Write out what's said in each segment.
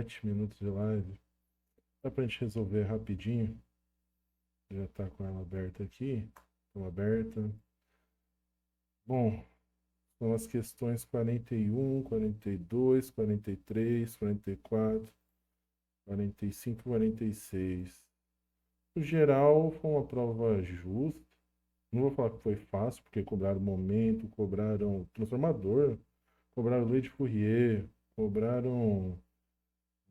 7 minutos de live. Dá pra gente resolver rapidinho. Já tá com ela aberta aqui. Então, aberta. Bom, são as questões 41, 42, 43, 44, 45 e 46. No geral, foi uma prova justa. Não vou falar que foi fácil, porque cobraram momento, cobraram transformador, cobraram lei de Fourier, cobraram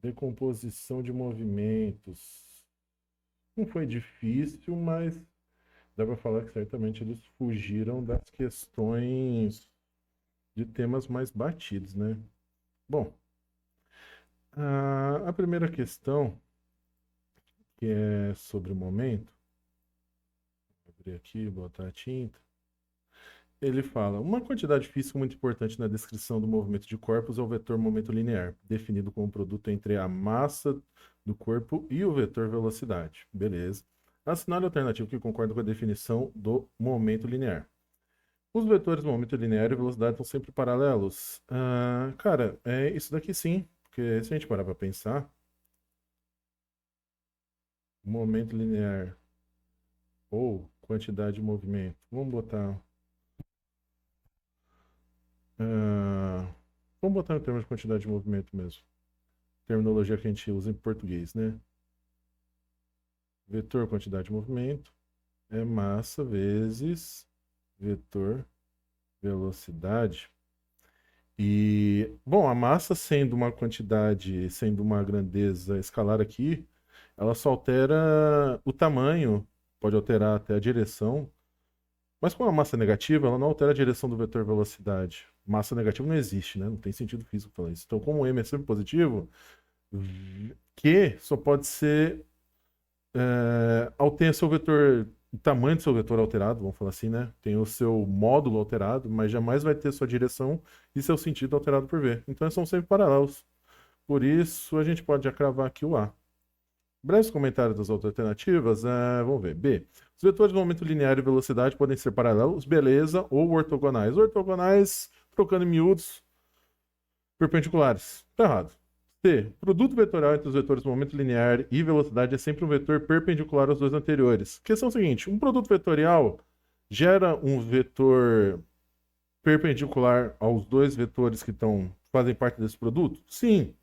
decomposição de movimentos. Não foi difícil, mas dá para falar que certamente eles fugiram das questões de temas mais batidos, né? Bom, a primeira questão, que é sobre o momento, vou abrir aqui, botar a tinta. Ele fala: uma quantidade física muito importante na descrição do movimento de corpos é o vetor momento linear, definido como produto entre a massa do corpo e o vetor velocidade. Beleza. Assinale a alternativa que concorda com a definição do momento linear. Os vetores momento linear e velocidade são sempre paralelos. Cara, é isso daqui sim, porque se a gente parar para pensar, momento linear ou quantidade de movimento, vamos botar. ah, Vamos botar em termos de quantidade de movimento mesmo. Terminologia que a gente usa em português, né? Vetor quantidade de movimento é massa vezes vetor velocidade. E, bom, a massa sendo uma quantidade, sendo uma grandeza escalar aqui, ela só altera o tamanho, pode alterar até a direção, mas com a massa negativa, ela não altera a direção do vetor velocidade. Massa negativa não existe, né? Não tem sentido físico falar isso. Então, como o M é sempre positivo, Q só pode ser tem o seu vetor, o tamanho do seu vetor alterado, vamos falar assim, né? Tem o seu módulo alterado, mas jamais vai ter sua direção e seu sentido alterado por V. Então são sempre paralelos. Por isso a gente pode já cravar aqui o A. Breves comentários das outras alternativas. Vamos ver. B. Os vetores de momento linear e velocidade podem ser paralelos, beleza, ou ortogonais. Ortogonais, trocando em miúdos, perpendiculares. Tá errado. C. Produto vetorial entre os vetores momento linear e velocidade é sempre um vetor perpendicular aos dois anteriores. Questão seguinte: um produto vetorial gera um vetor perpendicular aos dois vetores que fazem parte desse produto? Sim.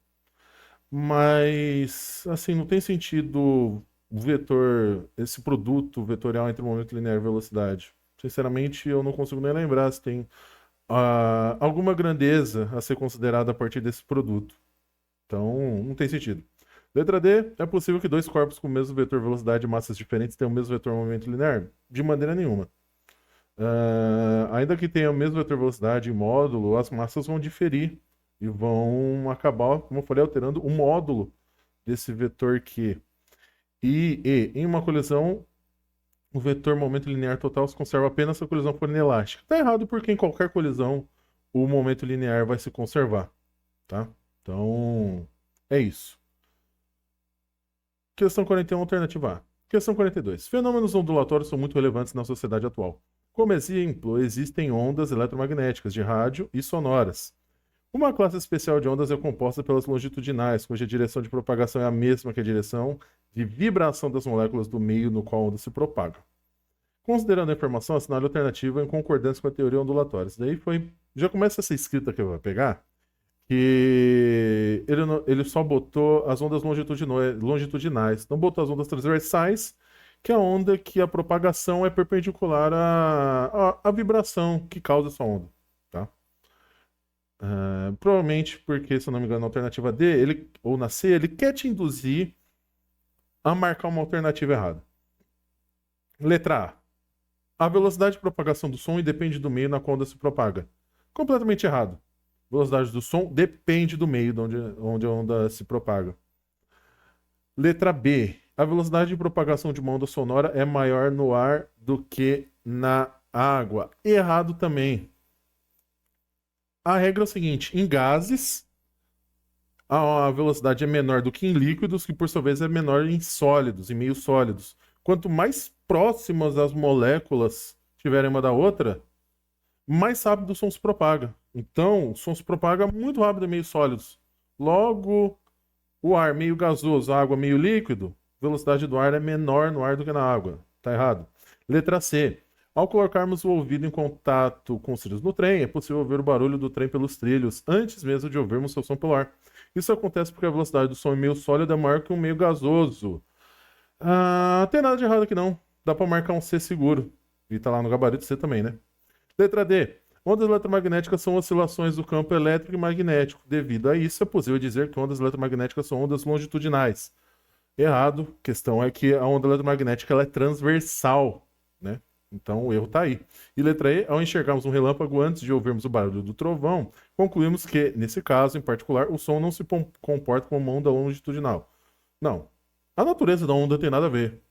Mas, assim, não tem sentido o vetor, esse produto vetorial entre o momento linear e velocidade. Sinceramente, eu não consigo nem lembrar se tem alguma grandeza a ser considerada a partir desse produto. Então, não tem sentido. Letra D, é possível que dois corpos com o mesmo vetor velocidade e massas diferentes tenham o mesmo vetor momento linear? De maneira nenhuma. Ainda que tenham o mesmo vetor velocidade e módulo, as massas vão diferir e vão acabar, como eu falei, alterando o módulo desse vetor Q. Em uma colisão, o vetor momento linear total se conserva apenas se a colisão for inelástica. Tá errado porque em qualquer colisão o momento linear vai se conservar, tá? Então, é isso. Questão 41, alternativa A. Questão 42. Fenômenos ondulatórios são muito relevantes na sociedade atual. Como exemplo, existem ondas eletromagnéticas de rádio e sonoras. Uma classe especial de ondas é composta pelas longitudinais, cuja direção de propagação é a mesma que a direção de vibração das moléculas do meio no qual a onda se propaga. Considerando a informação, assinale a alternativa em concordância com a teoria ondulatória. Isso daí foi. Já começa essa escrita que eu vou pegar, que ele só botou as ondas longitudinais, não botou as ondas transversais, que é a onda que a propagação é perpendicular à vibração que causa essa onda, tá? Provavelmente porque, se eu não me engano, na alternativa D, ou na C, ele quer te induzir a marcar uma alternativa errada. Letra A. A velocidade de propagação do som independe do meio na qual a onda se propaga. Completamente errado. Velocidade do som depende do meio de onde a onda se propaga. Letra B. A velocidade de propagação de uma onda sonora é maior no ar do que na água. Errado também. A regra é o seguinte: em gases, a velocidade é menor do que em líquidos, que por sua vez é menor em sólidos, em meios sólidos. Quanto mais próximas as moléculas estiverem uma da outra, mais rápido o som se propaga. Então, o som se propaga muito rápido em meios sólidos. Logo, O ar meio gasoso, a água meio líquido, velocidade do ar é menor no ar do que na água. Tá errado. Letra C. Ao colocarmos o ouvido em contato com os trilhos no trem, é possível ouvir o barulho do trem pelos trilhos, antes mesmo de ouvirmos seu som pelo ar. Isso acontece porque a velocidade do som em meio sólido é maior que um meio gasoso. Ah, tem nada de errado aqui não. Dá para marcar um C seguro. E tá lá no gabarito C também, né? Letra D. Ondas eletromagnéticas são oscilações do campo elétrico e magnético. Devido a isso, é possível dizer que ondas eletromagnéticas são ondas longitudinais. Errado. A questão é que a onda eletromagnética ela é transversal, né? Então o erro está aí. E letra E, ao enxergarmos um relâmpago antes de ouvirmos o barulho do trovão, concluímos que, nesse caso em particular, o som não se comporta como uma onda longitudinal. Não. A natureza da onda tem nada a ver.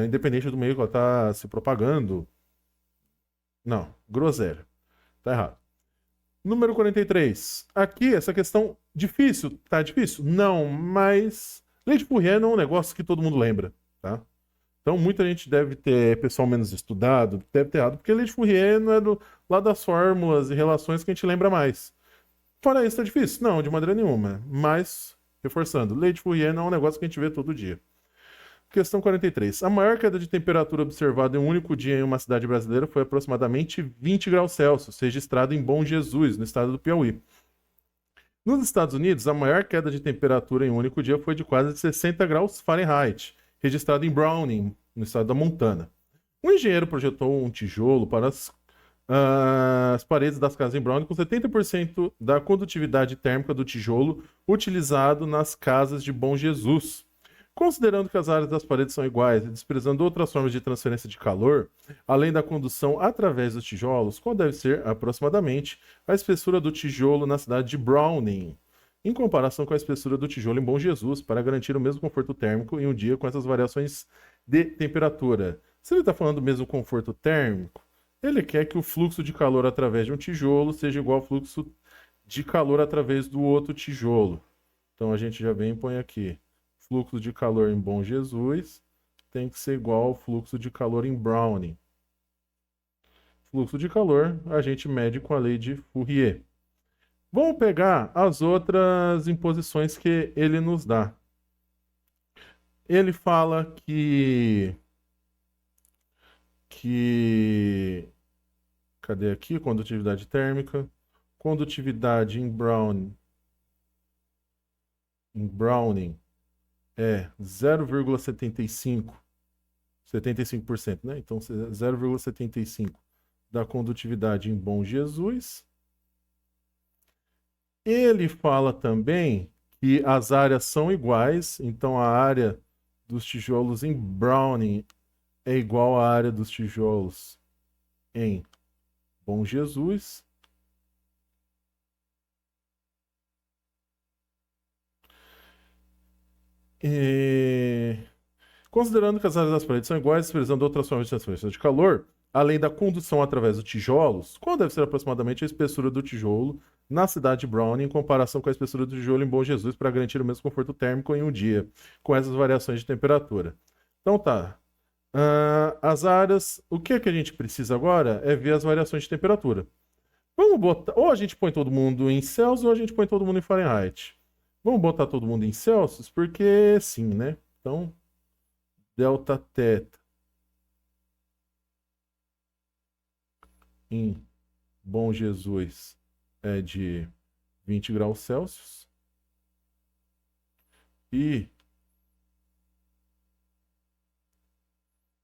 Independente do meio que ela está se propagando. Não. Groselha. Tá errado. Número 43. Aqui, essa questão difícil. Tá difícil? Não, mas lei de Fourier não é um negócio que todo mundo lembra, tá? Então, muita gente deve ter, pessoal menos estudado, deve ter errado, porque lei de Fourier não é lá das fórmulas e relações que a gente lembra mais. Fora isso, tá difícil? Não, de maneira nenhuma. Mas, reforçando, lei de Fourier não é um negócio que a gente vê todo dia. Questão 43. A maior queda de temperatura observada em um único dia em uma cidade brasileira foi aproximadamente 20 graus Celsius, registrada em Bom Jesus, no estado do Piauí. Nos Estados Unidos, a maior queda de temperatura em um único dia foi de quase 60 graus Fahrenheit, registrada em Browning, no estado da Montana. Um engenheiro projetou um tijolo para as paredes das casas em Browning com 70% da condutividade térmica do tijolo utilizado nas casas de Bom Jesus. Considerando que as áreas das paredes são iguais e desprezando outras formas de transferência de calor, além da condução através dos tijolos, qual deve ser aproximadamente a espessura do tijolo na cidade de Browning, em comparação com a espessura do tijolo em Bom Jesus, para garantir o mesmo conforto térmico em um dia com essas variações de temperatura? Se ele está falando do mesmo conforto térmico, ele quer que o fluxo de calor através de um tijolo seja igual ao fluxo de calor através do outro tijolo. Então a gente já vem e põe aqui. Fluxo de calor em Bom Jesus tem que ser igual ao fluxo de calor em Browning. Fluxo de calor a gente mede com a lei de Fourier. Vamos pegar as outras imposições que ele nos dá. Ele fala que cadê aqui? Condutividade térmica. Condutividade em Browning é 0,75, 75%, né? Então 0,75 da condutividade em Bom Jesus. Ele fala também que as áreas são iguais, então a área dos tijolos em Browning é igual à área dos tijolos em Bom Jesus. E... Considerando que as áreas das paredes são iguais, utilizando outras formas de transferência de calor, além da condução através dos tijolos, qual deve ser aproximadamente a espessura do tijolo na cidade de Browning em comparação com a espessura do tijolo em Bom Jesus para garantir o mesmo conforto térmico em um dia, com essas variações de temperatura? Então tá. As áreas, o que é que a gente precisa agora é ver as variações de temperatura. Vamos botar, ou a gente põe todo mundo em Celsius ou a gente põe todo mundo em Fahrenheit. Vamos botar todo mundo em Celsius porque sim, né? Então, delta teta em Bom Jesus é de 20 graus Celsius. E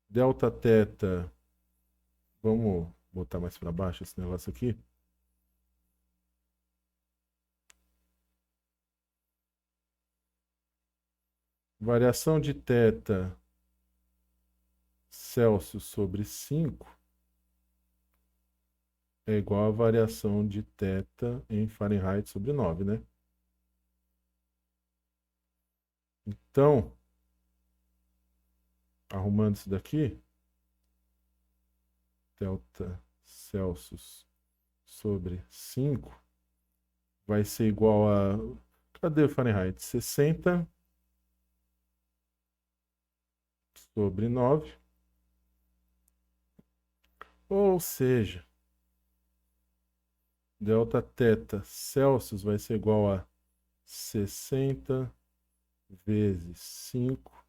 delta teta, vamos botar mais para baixo esse negócio aqui. Variação de teta Celsius sobre 5 é igual a variação de teta em Fahrenheit sobre 9, né? Então, arrumando isso daqui, delta Celsius sobre 5 vai ser igual a... Cadê o Fahrenheit? 60 sobre 9. Ou seja, delta teta Celsius vai ser igual a 60 vezes 5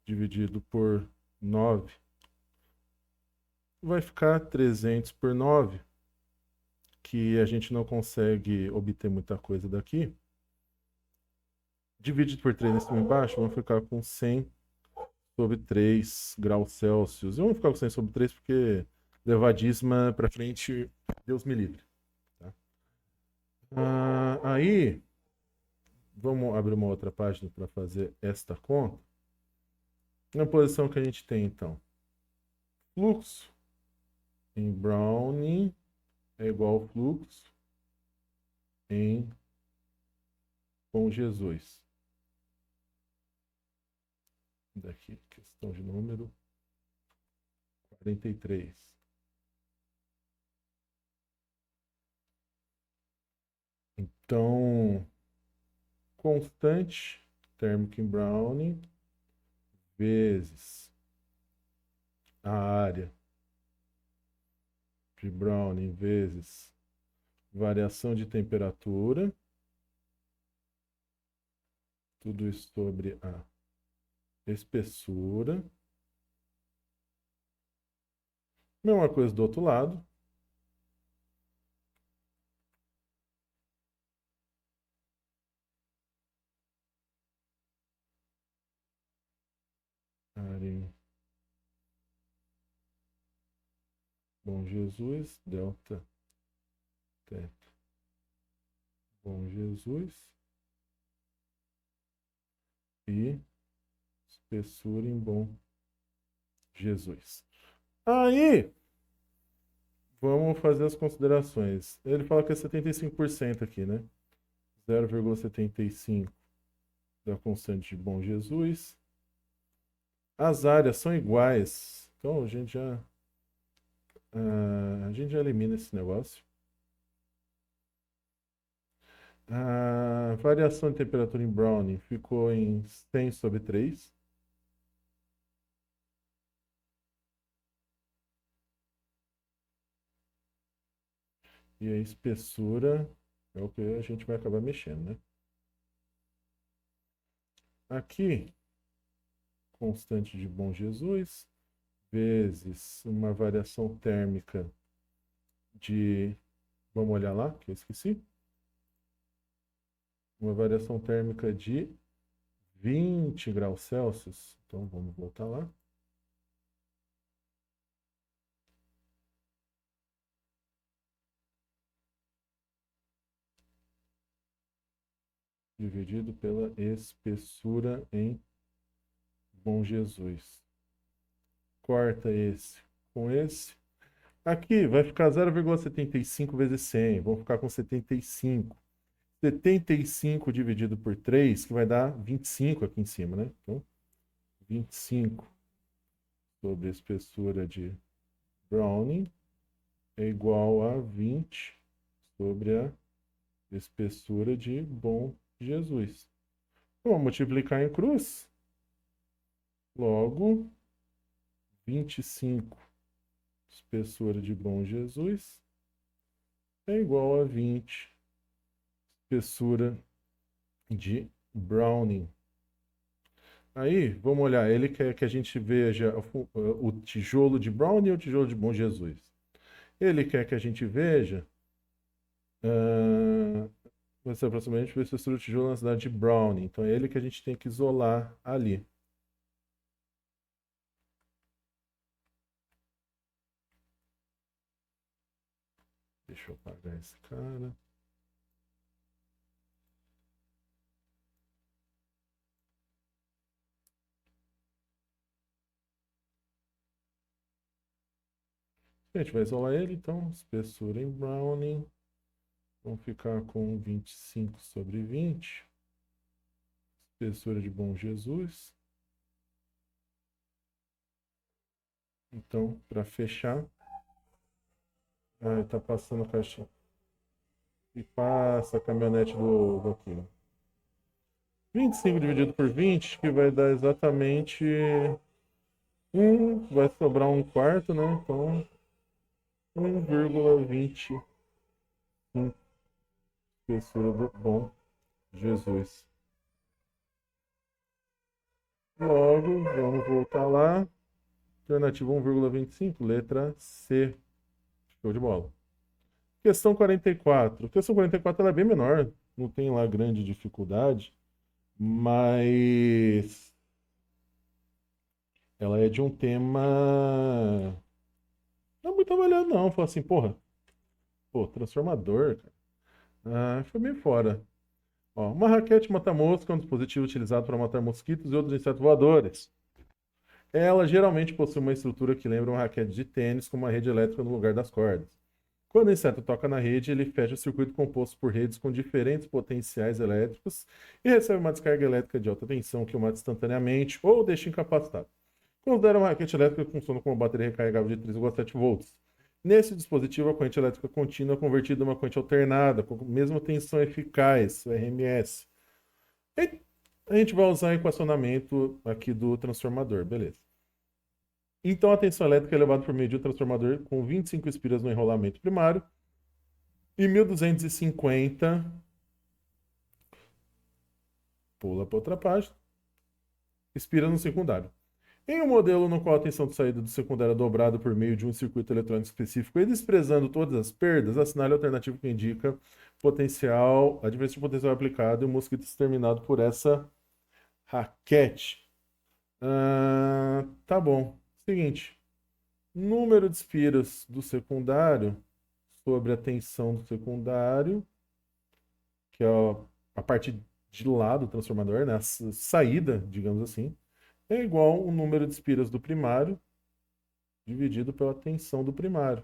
dividido por 9 vai ficar 300 por 9, que a gente não consegue obter muita coisa daqui. Dividido por 3 nesse embaixo, vamos ficar com 100 sobre 3 graus Celsius. Eu vou ficar com 100 sobre 3 porque levar dízima para frente, Deus me livre. Tá? Aí, vamos abrir uma outra página para fazer esta conta. Na posição que a gente tem, então, fluxo em Brownian é igual ao fluxo em Bom Jesus. Daqui, questão de número 43. Então, constante térmica em Brownian vezes a área de Brownian vezes variação de temperatura, tudo isso sobre a espessura. Mesma coisa do outro lado. Área Bom Jesus, delta teta Bom Jesus e espessura em Bom Jesus. Aí, vamos fazer as considerações. Ele fala que é 75% aqui, né? 0,75 da constante de Bom Jesus. As áreas são iguais. Então, a gente já elimina esse negócio. A variação de temperatura em Brownian ficou em 100 sobre 3. E a espessura é o que a gente vai acabar mexendo, né? Aqui, constante de Bom Jesus, vezes uma variação térmica de... Vamos olhar lá, que eu esqueci. Uma variação térmica de 20 graus Celsius. Então, vamos voltar lá. Dividido pela espessura em Bom Jesus. Corta esse com esse. Aqui vai ficar 0,75 vezes 100. Vamos ficar com 75. 75 dividido por 3, que vai dar 25 aqui em cima, né? Então, 25 sobre a espessura de Brownian é igual a 20 sobre a espessura de Bom Jesus. Vamos multiplicar em cruz. Logo, 25 espessura de Bom Jesus é igual a 20 espessura de Brownian. Aí, vamos olhar, ele quer que a gente veja o tijolo de Brownian ou o tijolo de Bom Jesus. Ele quer que a gente veja vai ser aproximadamente a espessura do tijolo na cidade de Brownian. Então é ele que a gente tem que isolar ali. Deixa eu apagar esse cara. A gente vai isolar ele, então, espessura em Brownian. Vamos ficar com 25 sobre 20. Espessura de Bom Jesus. Então, para fechar. Tá passando a caixinha. E passa a caminhonete do ovo aqui. 25 dividido por 20, que vai dar exatamente 1. Vai sobrar 1/4, né? Então, 1,25 espessura do Bom Jesus. Logo, vamos voltar lá. Alternativa 1,25, letra C. Show de bola. Questão 44. Questão 44 ela é bem menor, não tem lá grande dificuldade, mas ela é de um tema. Não é muito avaliado, não. Fala assim, porra, pô, transformador, cara. Ah, foi bem fora. Ó, uma raquete mata-mosca é um dispositivo utilizado para matar mosquitos e outros insetos voadores. Ela geralmente possui uma estrutura que lembra uma raquete de tênis com uma rede elétrica no lugar das cordas. Quando o inseto toca na rede, ele fecha o circuito composto por redes com diferentes potenciais elétricos e recebe uma descarga elétrica de alta tensão que o mata instantaneamente ou o deixa incapacitado. Considera uma raquete elétrica que funciona com uma bateria recarregável de 3,7 volts. Nesse dispositivo, a corrente elétrica contínua é convertida em uma corrente alternada, com a mesma tensão eficaz, o RMS. E a gente vai usar o equacionamento aqui do transformador, beleza. Então, a tensão elétrica é elevada por meio de um transformador com 25 espiras no enrolamento primário e 1250, pula para outra página, espiras no secundário. Em um modelo no qual a tensão de saída do secundário é dobrada por meio de um circuito eletrônico específico e desprezando todas as perdas, assinale a alternativa que indica potencial, a diferença de potencial aplicado e o mosquito exterminado por essa raquete. Tá bom. Seguinte, número de espiras do secundário sobre a tensão do secundário, que é a parte de lá do transformador, né? A saída, digamos assim, é igual ao número de espiras do primário dividido pela tensão do primário.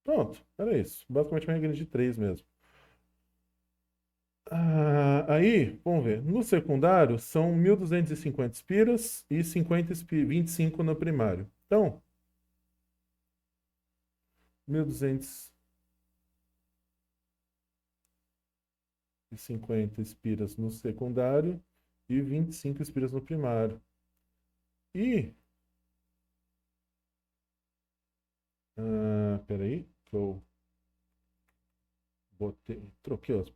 Pronto, era isso. Basicamente uma regra de 3 mesmo. Aí, vamos ver. No secundário, são 1.250 espiras e 25 no primário. Então, 1.250 espiras no secundário e 25 espiras no primário. E, peraí, que eu troquei os.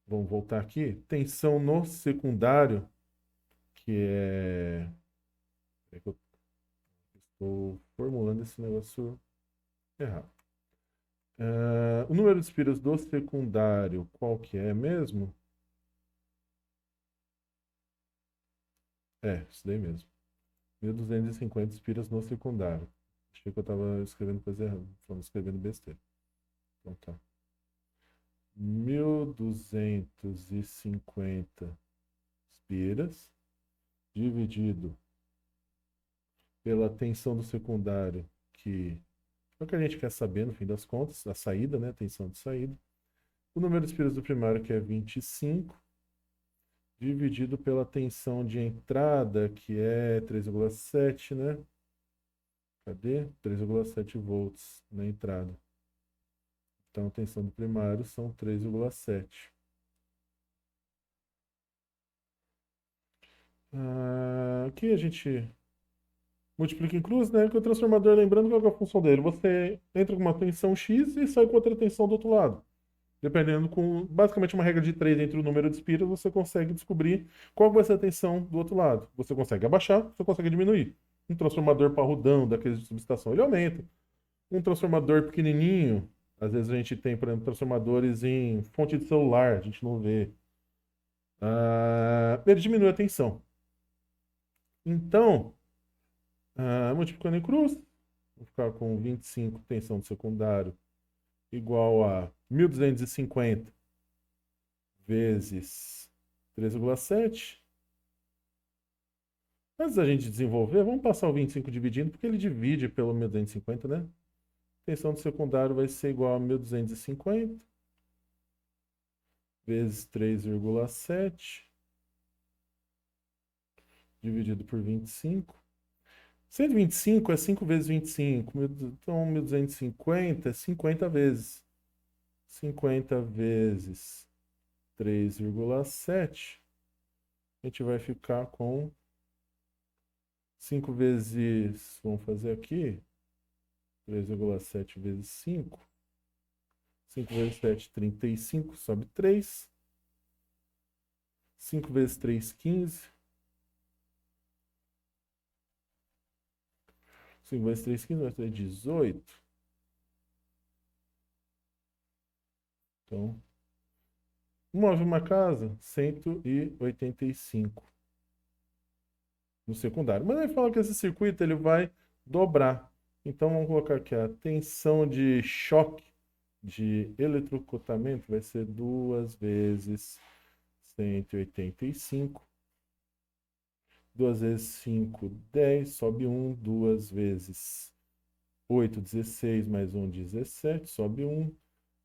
Vamos voltar aqui. Tensão no secundário, que é que eu estou formulando esse negócio errado. O número de espiras do secundário, qual que é mesmo? Isso daí mesmo. 1.250 espiras no secundário. Achei que eu estava escrevendo coisa errada. Estava escrevendo besteira. Então tá. 1.250 espiras dividido pela tensão do secundário, que é o que a gente quer saber no fim das contas, a saída, né? A tensão de saída. O número de espiras do primário, que é 25, dividido pela tensão de entrada, que é 3,7, né? Cadê? 3,7 volts na entrada. Então, a tensão do primário são 3,7. Aqui a gente multiplica em cruz, né? Que o transformador, lembrando qual que é a função dele. Você entra com uma tensão X e sai com outra tensão do outro lado. Dependendo com, basicamente, uma regra de 3 entre o número de espiras, você consegue descobrir qual vai ser a tensão do outro lado. Você consegue abaixar, você consegue diminuir. Um transformador parrudão, daqueles de subestação, ele aumenta. Um transformador pequenininho, às vezes a gente tem, por exemplo, transformadores em fonte de celular, a gente não vê. Ele diminui a tensão. Então, multiplicando em cruz, vou ficar com 25 tensão do secundário igual a 1.250 vezes 3,7. Antes da gente desenvolver, vamos passar o 25 dividindo, porque ele divide pelo 1.250, né? Tensão do secundário vai ser igual a 1.250 vezes 3,7 dividido por 25. 125 é 5 vezes 25. Então, 1.250 é 50 vezes. 50 vezes 3,7. A gente vai ficar com 5 vezes. Vamos fazer aqui. 3,7 vezes 5. 5 vezes 7, 35. Sobe 3. 5 vezes 3, 15. 5 vezes 3, 15, vai ser 18. Então, move uma casa, 185 no secundário. Mas ele fala que esse circuito ele vai dobrar. Então, vamos colocar aqui a tensão de choque de eletrocutamento vai ser 2 vezes 185. 2 vezes 5, 10. Sobe 1. 2 vezes 8, 16. Mais 1, 17. Sobe 1.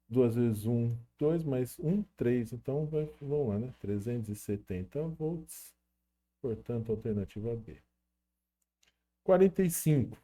2 vezes 1, 2. Mais 1, 3. Então, vamos lá, né? 370 volts. Portanto, alternativa B. 45.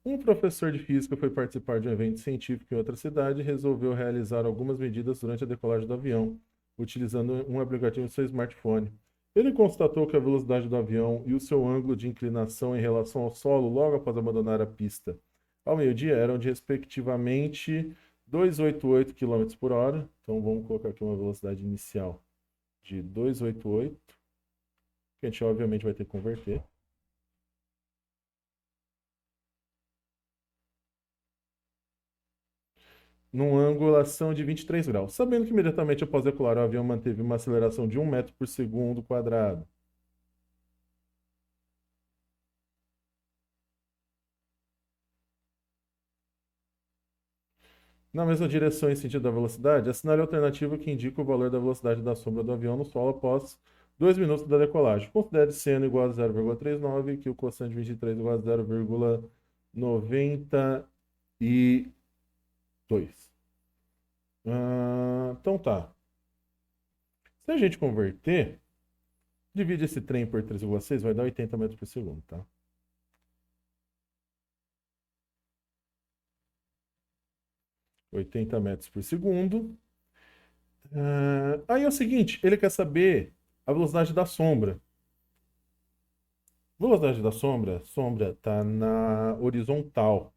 Um professor de física foi participar de um evento científico em outra cidade e resolveu realizar algumas medidas durante a decolagem do avião, utilizando um aplicativo do seu smartphone. Ele constatou que a velocidade do avião e o seu ângulo de inclinação em relação ao solo logo após abandonar a pista ao meio-dia eram de respectivamente 288 km por hora. Então vamos colocar aqui uma velocidade inicial de 288, que a gente obviamente vai ter que converter. Numa angulação de 23 graus, sabendo que imediatamente após decolar o avião manteve uma aceleração de 1 metro por segundo quadrado. Na mesma direção em sentido da velocidade, assinale a alternativa que indica o valor da velocidade da sombra do avião no solo após 2 minutos da decolagem. Considere seno igual a 0,39, que o cosseno de 23 igual a 0,92. Então tá. Se a gente converter, divide esse trem por 3,6, vai dar 80 metros por segundo, tá? Oitenta metros por segundo. Aí é o seguinte, ele quer saber a velocidade da sombra. Velocidade da sombra está na horizontal.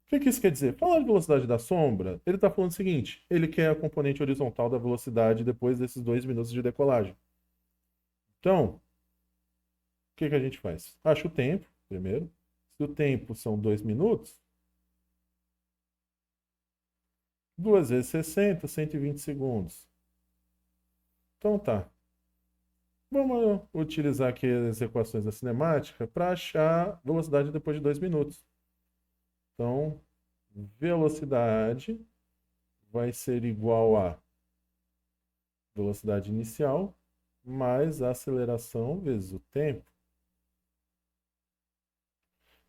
O que isso quer dizer? Falar de velocidade da sombra, ele está falando o seguinte: ele quer a componente horizontal da velocidade depois desses 2 minutos de decolagem. Então, o que a gente faz? Acha o tempo, primeiro. Se o tempo são 2 minutos, 2 vezes 60, 120 segundos. Então tá. Vamos utilizar aqui as equações da cinemática para achar velocidade depois de 2 minutos. Então, velocidade vai ser igual a velocidade inicial mais a aceleração vezes o tempo.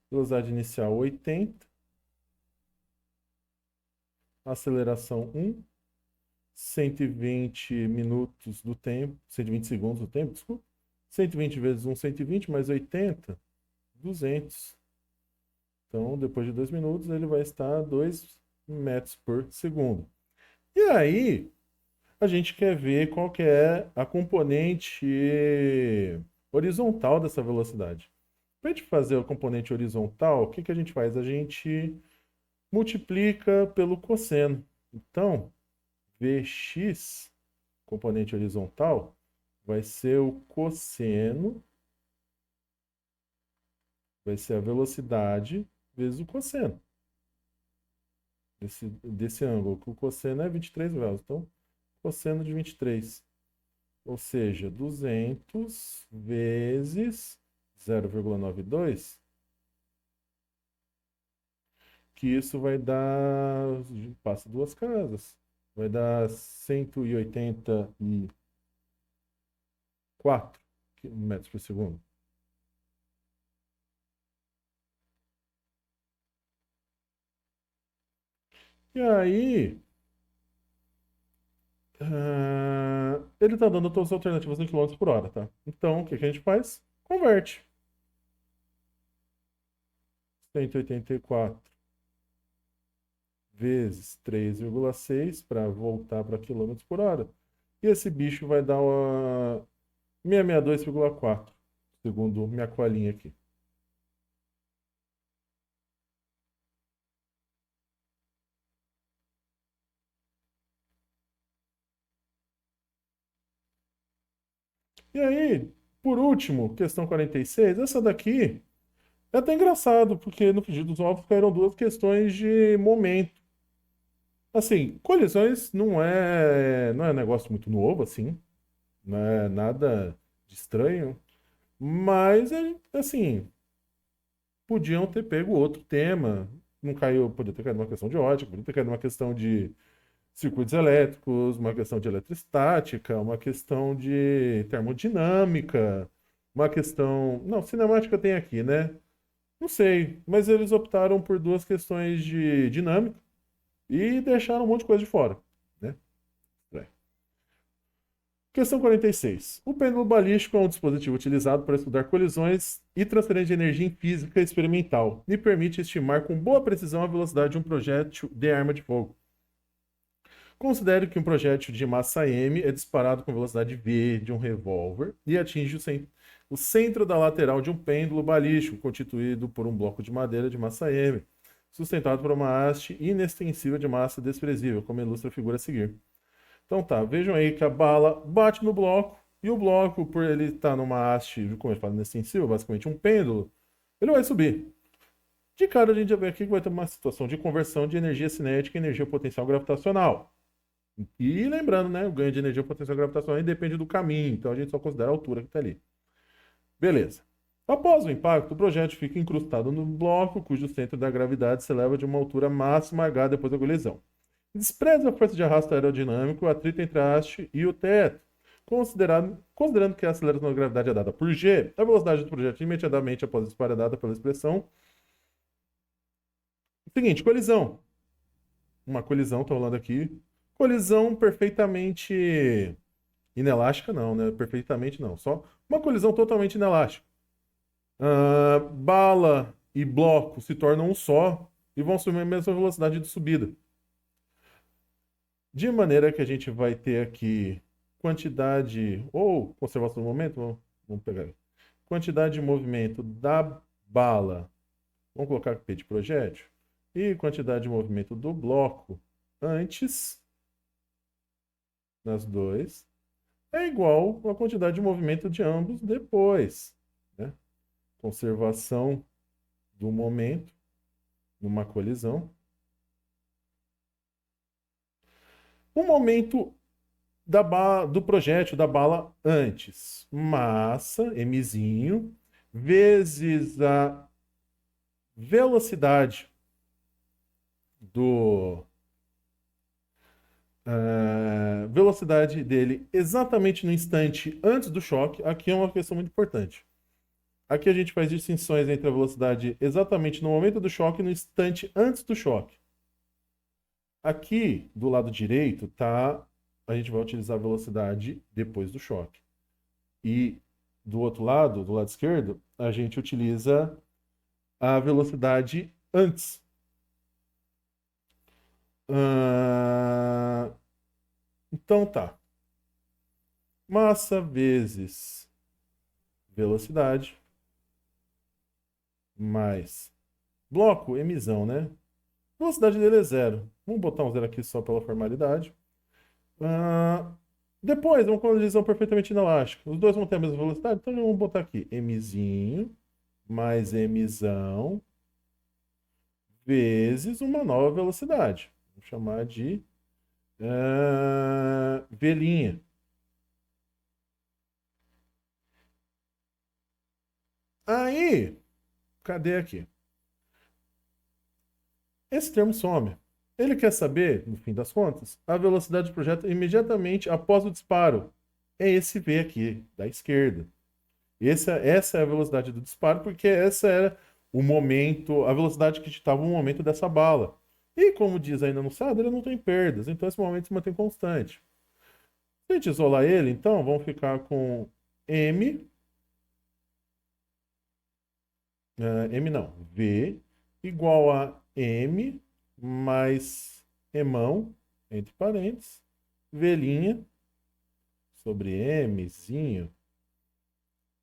Velocidade inicial 80, aceleração 1, 120 minutos do tempo, 120 segundos do tempo, desculpa. 120 vezes 1, 120, mais 80, 200. Então, depois de 2 minutos, ele vai estar a 2 metros por segundo. E aí, a gente quer ver qual que é a componente horizontal dessa velocidade. Para a gente fazer a componente horizontal, o que a gente faz? A gente multiplica pelo cosseno. Então, Vx, componente horizontal, vai ser o cosseno, vai ser a velocidade vezes o cosseno desse ângulo, que o cosseno é 23 graus. Então, cosseno de 23. Ou seja, 200 vezes 0,92, que isso vai dar, passa duas casas, vai dar 184 metros por segundo. E aí, ele está dando todas as alternativas em quilômetros por hora, tá? Então, o que a gente faz? Converte. 184 vezes 3,6 para voltar para quilômetros por hora. E esse bicho vai dar uma 662,4, segundo minha colinha aqui. E aí, por último, questão 46, essa daqui é até engraçado, porque no frigir dos ovos caíram duas questões de momento. Assim, colisões não é negócio muito novo, assim, não é nada de estranho, mas, assim, podiam ter pego outro tema, não caiu, podia ter caído numa questão de ótica, podia ter caído numa questão de circuitos elétricos, uma questão de eletrostática, uma questão de termodinâmica, uma questão. Não, cinemática tem aqui, né? Não sei, mas eles optaram por duas questões de dinâmica e deixaram um monte de coisa de fora, né? É. Questão 46. O pêndulo balístico é um dispositivo utilizado para estudar colisões e transferência de energia em física experimental e permite estimar com boa precisão a velocidade de um projétil de arma de fogo. Considere que um projétil de massa m é disparado com velocidade v de um revólver e atinge o centro da lateral de um pêndulo balístico constituído por um bloco de madeira de massa m, sustentado por uma haste inextensível de massa desprezível, como ilustra a figura a seguir. Então tá, vejam aí que a bala bate no bloco e o bloco, por ele estar numa haste, como eu falo, inextensível, basicamente um pêndulo, ele vai subir. De cara a gente já vê aqui que vai ter uma situação de conversão de energia cinética em energia potencial gravitacional. E lembrando, né, o ganho de energia potencial gravitacional depende do caminho, então a gente só considera a altura que está ali. Beleza. Após o impacto, o projétil fica incrustado no bloco, cujo centro da gravidade se eleva de uma altura máxima h depois da colisão. Despreza a força de arrasto aerodinâmico, o atrito entre a haste e o teto. Considerando que a aceleração da gravidade é dada por g, a velocidade do projétil imediatamente após o disparo é dada pela expressão. Seguinte, colisão. Uma colisão, estou falando aqui. Colisão perfeitamente inelástica, não, né? Perfeitamente não. Só uma colisão totalmente inelástica. Bala e bloco se tornam um só e vão assumir a mesma velocidade de subida. De maneira que a gente vai ter aqui quantidade, ou conservação do momento, vamos pegar aí. Quantidade de movimento da bala, vamos colocar aqui de projétil, e quantidade de movimento do bloco antes, nas dois, é igual à quantidade de movimento de ambos depois, né? Conservação do momento numa colisão. O momento do projétil, da bala antes. Massa, mzinho, vezes a velocidade velocidade dele exatamente no instante antes do choque. Aqui é uma questão muito importante. Aqui a gente faz distinções entre a velocidade exatamente no momento do choque e no instante antes do choque. Aqui, do lado direito, a gente vai utilizar a velocidade depois do choque. E do outro lado, do lado esquerdo, a gente utiliza a velocidade antes. Então tá. Massa vezes velocidade mais bloco, emissão, né? Velocidade dele é zero. Vamos botar um zero aqui só pela formalidade. Depois, uma colisão perfeitamente inelástica. Os dois vão ter a mesma velocidade, então vamos botar aqui mzinho mais mzão vezes uma nova velocidade. Vamos chamar de velinha. Aí, cadê aqui? Esse termo some. Ele quer saber, no fim das contas, a velocidade do projeto imediatamente após o disparo. É esse V aqui, da esquerda. Essa é a velocidade do disparo, porque essa era o momento, a velocidade que estava o momento dessa bala. E como diz aí no enunciado, ele não tem perdas, então esse momento se mantém constante. Se a gente isolar ele, então, vamos ficar com M, M não, V igual a M mais emão, entre parênteses, V'inha sobre Mzinho.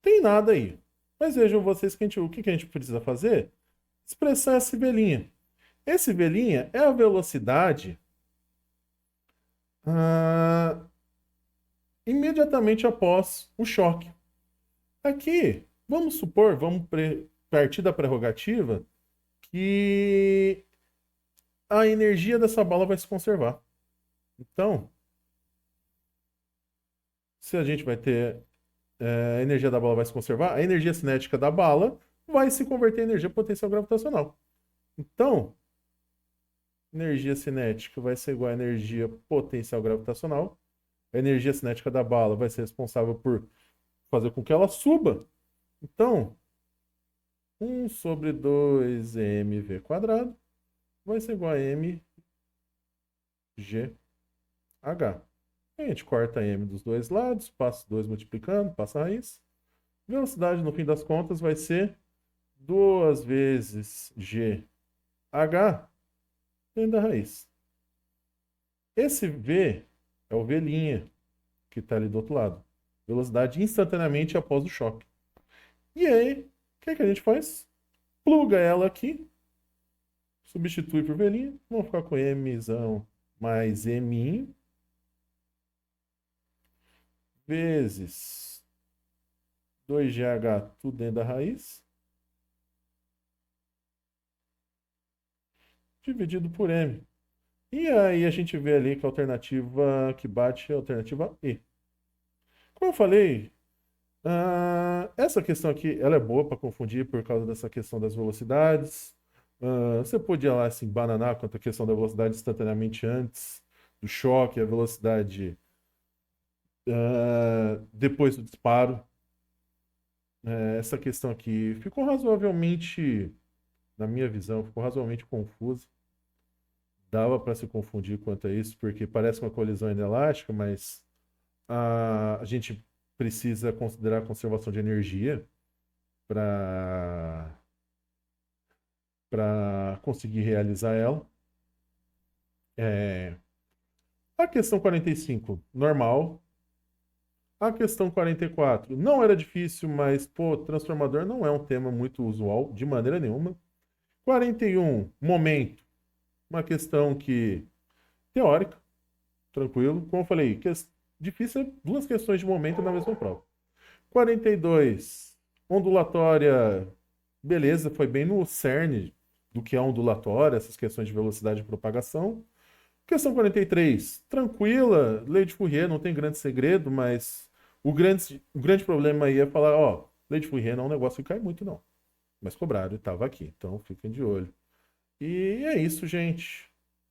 Tem nada aí. Mas vejam vocês que o que a gente precisa fazer? Expressar esse V'inha. Esse V'inha é a velocidade imediatamente após o choque. Aqui, vamos supor, partir da prerrogativa que a energia dessa bala vai se conservar. Então, se a gente vai ter a energia da bala vai se conservar, a energia cinética da bala vai se converter em energia potencial gravitacional. Então, energia cinética vai ser igual a energia potencial gravitacional. A energia cinética da bala vai ser responsável por fazer com que ela suba. Então, 1 sobre 2mv quadrado vai ser igual a mgh. A gente corta m dos dois lados, passa 2 multiplicando, passa a raiz. Velocidade, no fim das contas, vai ser 2 vezes gh dentro da raiz. Esse v é o v', que está ali do outro lado. Velocidade instantaneamente após o choque. E aí, o que a gente faz? Pluga ela aqui, substitui por v', vamos ficar com mzão mais m vezes 2gh, tudo dentro da raiz, dividido por m. E aí a gente vê ali que a alternativa que bate é a alternativa E. Como eu falei, essa questão aqui ela é boa para confundir por causa dessa questão das velocidades. Você podia lá assim, bananar quanto à questão da velocidade instantaneamente antes do choque, a velocidade depois do disparo. Essa questão aqui ficou razoavelmente, na minha visão, ficou razoavelmente confusa. Dava para se confundir quanto a isso, porque parece uma colisão inelástica, mas a gente precisa considerar a conservação de energia para conseguir realizar ela. A questão 45, normal. A questão 44 não era difícil, mas, pô, transformador não é um tema muito usual, de maneira nenhuma. 41, momento. Uma questão que, teórica, tranquilo. Como eu falei, difícil é 2 questões de momento na mesma prova. 42, ondulatória, beleza, foi bem no cerne do que é ondulatória, essas questões de velocidade de propagação. Questão 43, tranquila, lei de Fourier, não tem grande segredo, mas o grande problema aí é falar, ó, lei de Fourier não é um negócio que cai muito, não. Mas cobraram e estava aqui, então fiquem de olho. E é isso, gente.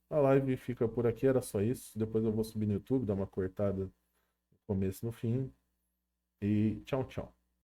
A live fica por aqui, era só isso. Depois eu vou subir no YouTube, dar uma cortada no começo e no fim. E tchau, tchau.